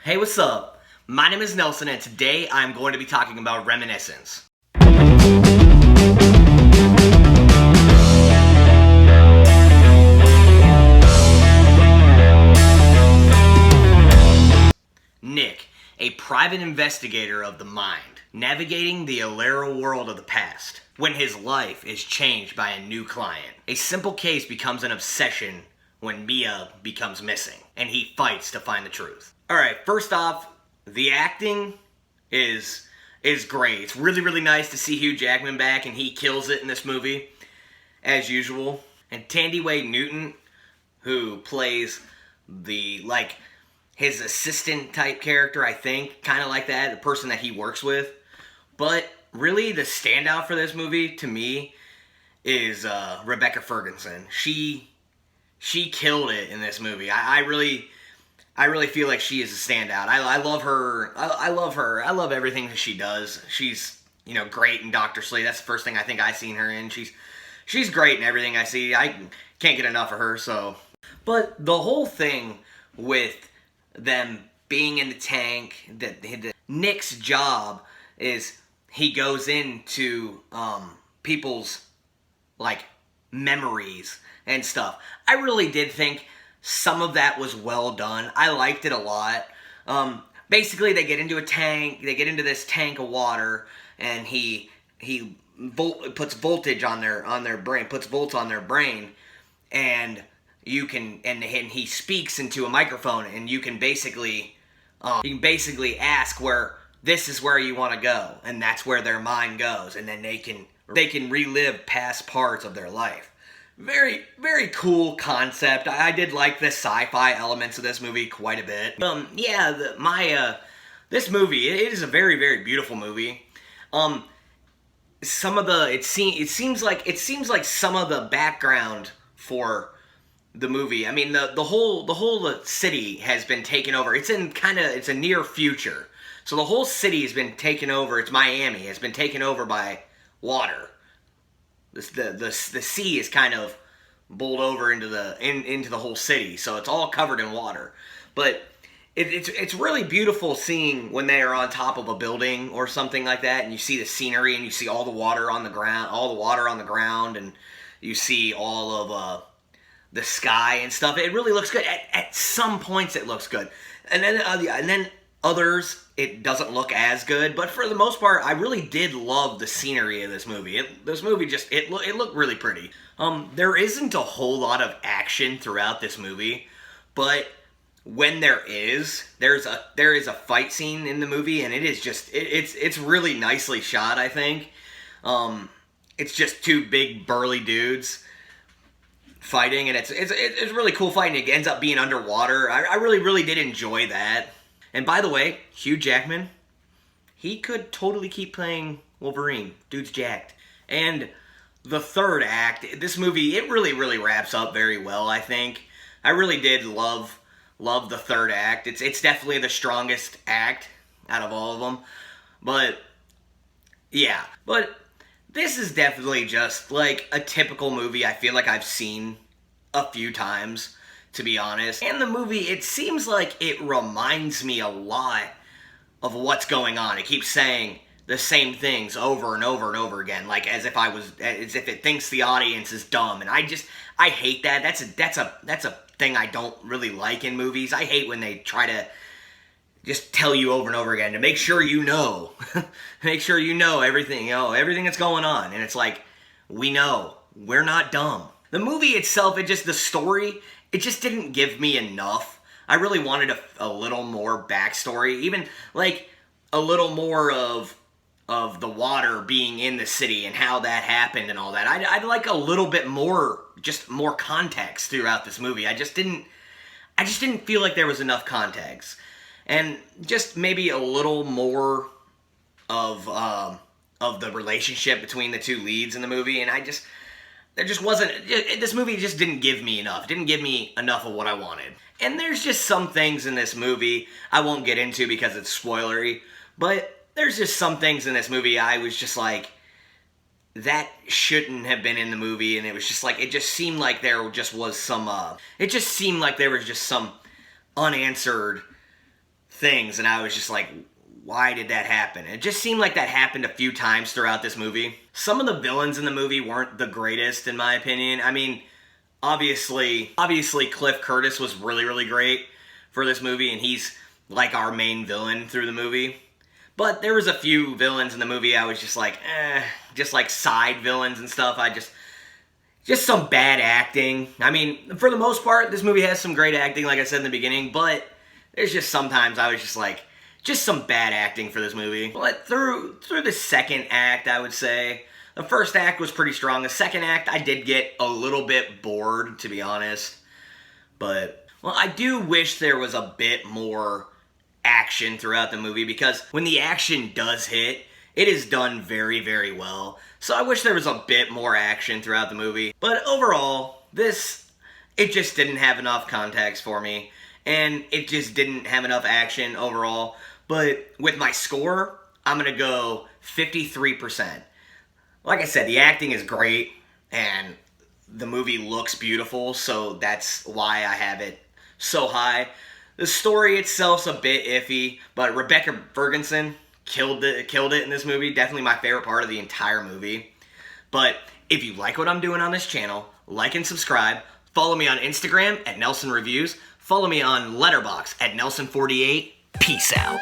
Hey, what's up? My name is Nelson, and today I'm going to be talking about Reminiscence. Nick, a private investigator of the mind, navigating the illyrial world of the past, when his life is changed by a new client. A simple case becomes an obsession when Mia becomes missing, and he fights to find the truth. Alright, first off, the acting is great. It's really nice to see Hugh Jackman back, and he kills it in this movie, as usual. And Tandy Wade Newton, who plays his assistant type character, I think, kind of like that, the person that he works with. But really, the standout for this movie, to me, is Rebecca Ferguson. She killed it in this movie. I really feel like she is a standout. I love her. I love her. I love everything that she does. She's, great in Dr. Sleep. That's the first thing I think I've seen her in. She's great in everything I see. I can't get enough of her, so. But the whole thing with them being in the tank, Nick's job is he goes into people's, memories and stuff. I really did think some of that was well done. I liked it a lot. Basically, they get into a tank. They get into this tank of water, and he puts voltage on their brain. Puts volts on their brain, and he speaks into a microphone, and you can basically ask where this is where you want to go, and that's where their mind goes, and then they can relive past parts of their life. Very cool concept. I did like the sci-fi elements of this movie quite a bit. This movie, it is a very beautiful movie. It seems like some of the background for the movie. I mean, the whole city has been taken over. It's a near future. So the whole city has been taken over. It's Miami. Has been taken over by water. The sea is kind of bowled over into the whole city, so it's all covered in water. But it's really beautiful seeing when they are on top of a building or something like that, and you see the scenery, and you see all the water on the ground, and you see all of the sky and stuff. It really looks good. At some points, it looks good, and then others, it doesn't look as good, but for the most part, I really did love the scenery of this movie. It looked really pretty. There isn't a whole lot of action throughout this movie, but when there is a fight scene in the movie, and it's really nicely shot, I think. It's just two big burly dudes fighting, and it's really cool fighting. It ends up being underwater. I really did enjoy that. And by the way, Hugh Jackman, he could totally keep playing Wolverine. Dude's jacked. And the third act, this movie, it really wraps up very well, I think. I really did love the third act. It's definitely the strongest act out of all of them. But, yeah. But this is definitely just like a typical movie I feel like I've seen a few times, to be honest. And the movie, it seems like it reminds me a lot of what's going on. It keeps saying the same things over and over again, like as if it thinks the audience is dumb. And I hate that. That's a thing I don't really like in movies. I hate when they try to just tell you over and over again to make sure you know. Make sure you know everything, everything that's going on. And it's like, we know. We're not dumb. The movie itself, the story, it just didn't give me enough. I really wanted a little more backstory, even like a little more of the water being in the city and how that happened and all that. I'd like a little bit more, just more context throughout this movie. I just didn't feel like there was enough context, and just maybe a little more of the relationship between the two leads in the movie. And this movie just didn't give me enough. It didn't give me enough of what I wanted. And there's just some things in this movie I won't get into because it's spoilery, but there's just some things in this movie I was just like, that shouldn't have been in the movie, and it was just like, it just seemed like there just was some unanswered things, and I was just like, why did that happen? It just seemed like that happened a few times throughout this movie. Some of the villains in the movie weren't the greatest, in my opinion. I mean, obviously Cliff Curtis was really, really great for this movie, and he's like our main villain through the movie. But there was a few villains in the movie I was just like, just like side villains and stuff. Just some bad acting. I mean, for the most part, this movie has some great acting, like I said in the beginning, but there's just sometimes I was just like, just some bad acting for this movie. But through the second act, I would say, the first act was pretty strong. The second act, I did get a little bit bored, to be honest. But, well, I do wish there was a bit more action throughout the movie, because when the action does hit, it is done very, very well. So I wish there was a bit more action throughout the movie. But overall, it just didn't have enough context for me. And it just didn't have enough action overall. But with my score, I'm going to go 53%. Like I said, the acting is great, and the movie looks beautiful, so that's why I have it so high. The story itself's a bit iffy, but Rebecca Ferguson killed it in this movie. Definitely my favorite part of the entire movie. But if you like what I'm doing on this channel, like and subscribe. Follow me on Instagram at Nelson Reviews. Follow me on Letterboxd at Nelson48. Peace out.